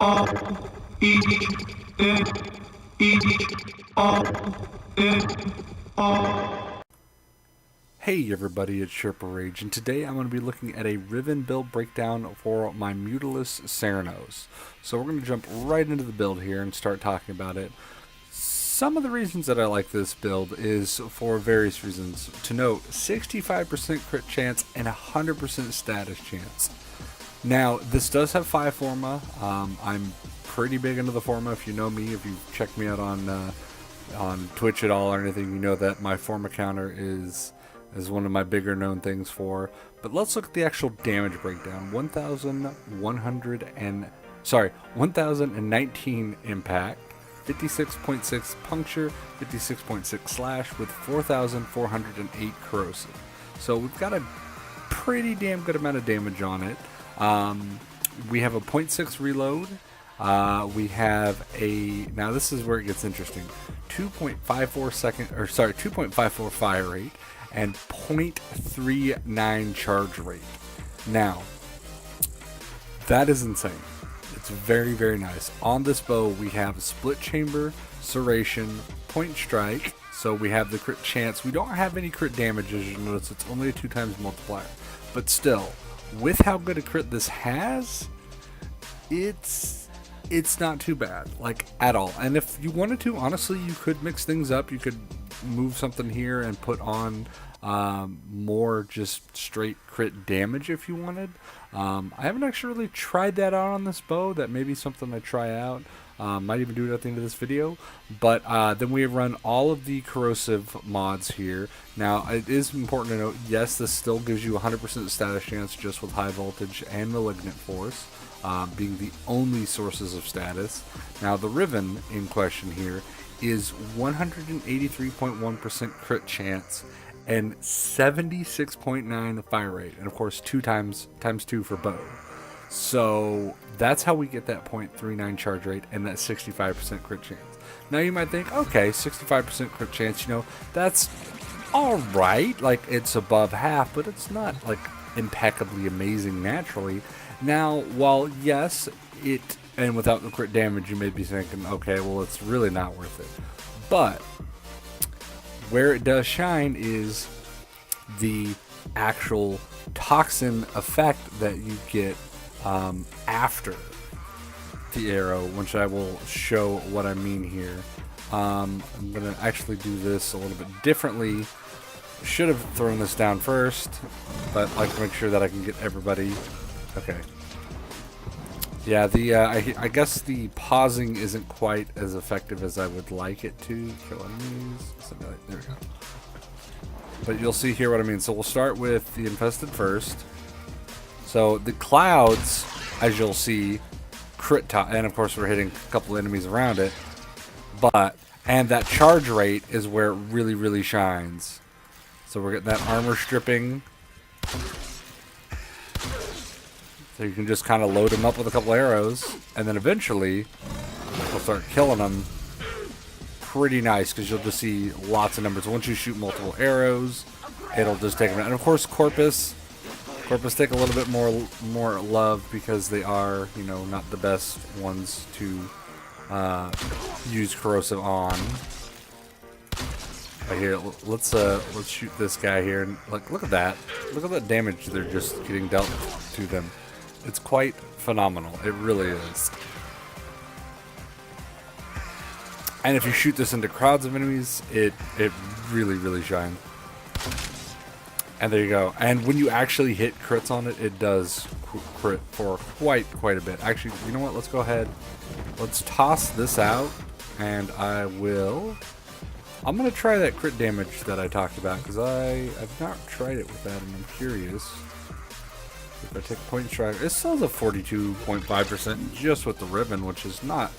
Hey everybody, it's Sherpa Rage, and today I'm going to be looking at a Riven build breakdown for my Mutalist Cernos. So we're going to jump right into the build here and start talking about it. Some of the reasons that I like this build is for various reasons. To note, 65% crit chance and 100% status chance. Now, this does have 5 Forma. I'm pretty big into the Forma. If you know me, if you've checked me out on Twitch at all or anything, you know that my Forma counter is one of my bigger known things for. But let's look at the actual damage breakdown. 1019 impact, 56.6 puncture, 56.6 slash with 4,408 corrosive. So we've got a pretty damn good amount of damage on it. We have a 0.6 reload. We have now this is where it gets interesting. 2.54 fire rate and 0.39 charge rate. Now, that is insane. It's very, very nice. On this bow, we have split chamber, serration, point strike. So we have the crit chance. We don't have any crit damage, as you notice. It's only a 2x multiplier. But still, with how good a crit this has, it's not too bad, like, at all. And if you wanted to, honestly, you could mix things up. You could move something here and put on more just straight crit damage if you wanted. I haven't actually really tried that out on this bow. That may be something I try out. Might even do it at the end of this video. But then we run all of the corrosive mods here. Now, it is important to note, yes, this still gives you 100% status chance just with high voltage and malignant force being the only sources of status. Now, the Riven in question here is 183.1% crit chance and 76.9 fire rate, and of course times 2 for bow. So that's how we get that 0.39 charge rate and that 65% crit chance. Now you might think, okay, 65% crit chance, that's all right, like it's above half, but it's not like impeccably amazing naturally. Now, while yes, and without the crit damage, you may be thinking, okay, well, it's really not worth it. But where it does shine is the actual toxin effect that you get after the arrow, which I will show what I mean here. I'm going to actually do this a little bit differently. Should have thrown this down first, but I like to make sure that I can get everybody. Okay. Yeah, I guess the pausing isn't quite as effective as I would like it to. Kill enemies. There we go. But you'll see here what I mean. So we'll start with the infested first. So the clouds, as you'll see, crit top, and of course we're hitting a couple enemies around it. And that charge rate is where it really, really shines. So we're getting that armor stripping. So you can just kind of load them up with a couple arrows, and then eventually we'll start killing them. Pretty nice, because you'll just see lots of numbers. Once you shoot multiple arrows, it'll just take them out. And of course, Corpus take a little bit more love because they are, not the best ones to use corrosive on. Right here, let's shoot this guy here, and look at that damage they're just getting dealt to them. It's quite phenomenal. It really is. And if you shoot this into crowds of enemies, it really, really shines. And there you go. And when you actually hit crits on it, it does crit for quite a bit. Actually, you know what? Let's go ahead. Let's toss this out, and I'm going to try that crit damage that I talked about, because I've not tried it with that, and I'm curious. If I take point strike, it still has a 42.5% just with the Riven, which is not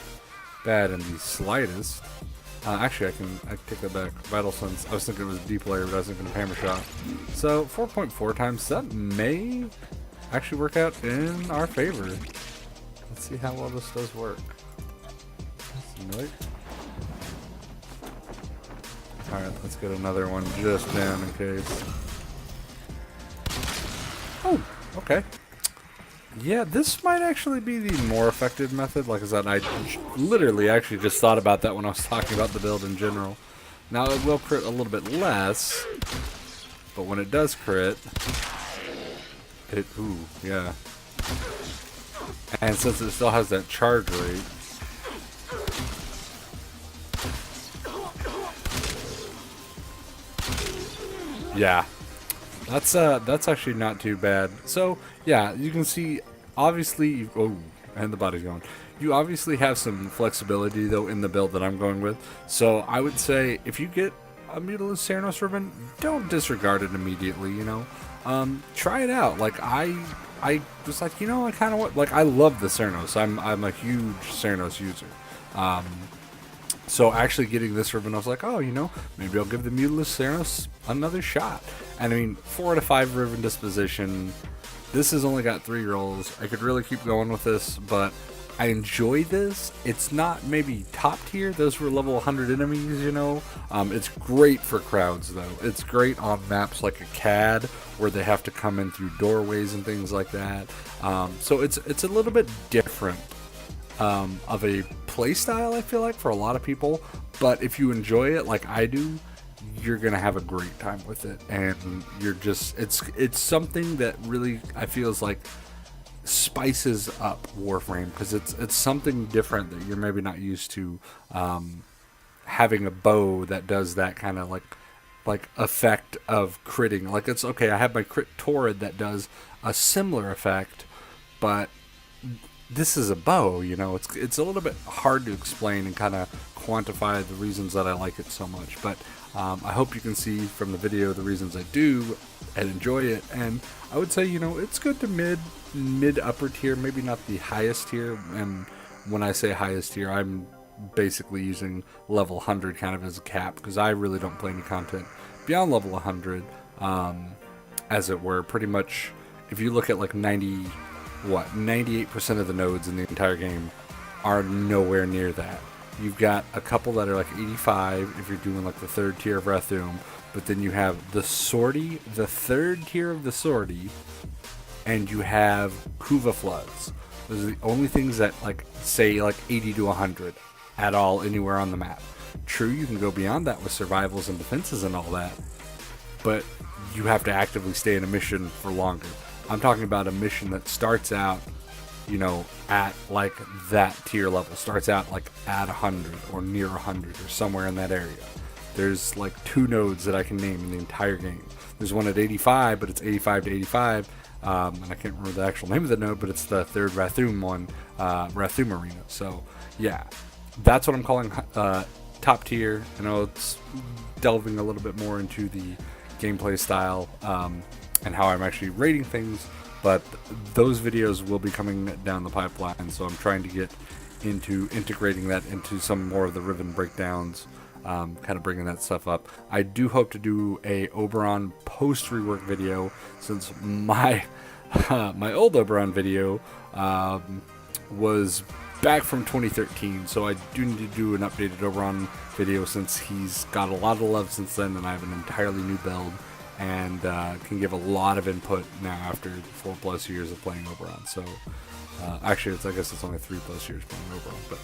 bad in the slightest. Actually, I can take that back. Vital Sense. I was thinking it was deep layer, but I was thinking of Hammer Shot. So 4.4 times. That may actually work out in our favor. Let's see how well this does work. Nope. All right, let's get another one just down in case. Oh, okay. Yeah, this might actually be the more effective method. Like I said, I literally actually just thought about that when I was talking about the build in general. Now it will crit a little bit less, but when it does crit, ooh, yeah. And since it still has that charge rate, yeah, that's actually not too bad. So yeah, you can see, obviously, oh, and the body's gone. You obviously have some flexibility though in the build that I'm going with. So I would say if you get a Mutalist Cernos ribbon, don't disregard it immediately. You know, try it out. Like I was like, you know, I kind of want, like, I love the Cernos. I'm a huge Cernos user. So actually getting this ribbon, I was like, oh, you know, maybe I'll give the Mutalist Cernos another shot. And I mean, 4 out of 5 ribbon disposition. This has only got 3 rolls. I could really keep going with this, but I enjoy this. It's not maybe top tier. Those were level 100 enemies, you know. It's great for crowds, though. It's great on maps like a CAD, where they have to come in through doorways and things like that. So it's a little bit different of a play style, I feel like, for a lot of people. But if you enjoy it like I do, you're gonna have a great time with it, and you're just it's something that really I feel is like spices up Warframe, because it's something different that you're maybe not used to, having a bow that does that kind of like effect of critting. Like, it's okay, I have my crit Torrid that does a similar effect, but this is a bow, you know. It's a little bit hard to explain and kind of quantify the reasons that I like it so much, but I hope you can see from the video the reasons I do and enjoy it. And I would say, you know, it's good to mid upper tier, maybe not the highest tier. And when I say highest tier, I'm basically using level 100 kind of as a cap, because I really don't play any content beyond level 100, as it were. Pretty much, if you look at like 98% of the nodes in the entire game are nowhere near that. You've got a couple that are like 85 if you're doing like the 3rd tier of Rathum, but then you have the Sortie, the 3rd tier of the Sortie, and you have Kuva Floods. Those are the only things that like say like 80 to 100 at all anywhere on the map. True, you can go beyond that with survivals and defenses and all that, but you have to actively stay in a mission for longer. I'm talking about a mission that starts out, you know, at like that tier level, starts out like at 100 or near 100 or somewhere in that area. There's like 2 nodes that I can name in the entire game. There's one at 85, but it's 85 to 85, and I can't remember the actual name of the node, but it's the 3rd Rathum one, Rathum Arena. So yeah, that's what I'm calling top tier. I know it's delving a little bit more into the gameplay style, and how I'm actually rating things, but those videos will be coming down the pipeline, so I'm trying to get into integrating that into some more of the ribbon breakdowns, kind of bringing that stuff up. I do hope to do a Oberon post rework video, since my my old Oberon video was back from 2013, so I do need to do an updated Oberon video, since he's got a lot of love since then, and I have an entirely new build, and can give a lot of input now after 4+ years of playing Oberon. So actually, I guess it's only 3+ years playing Oberon. But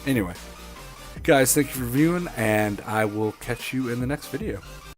anyway, guys, thank you for viewing, and I will catch you in the next video.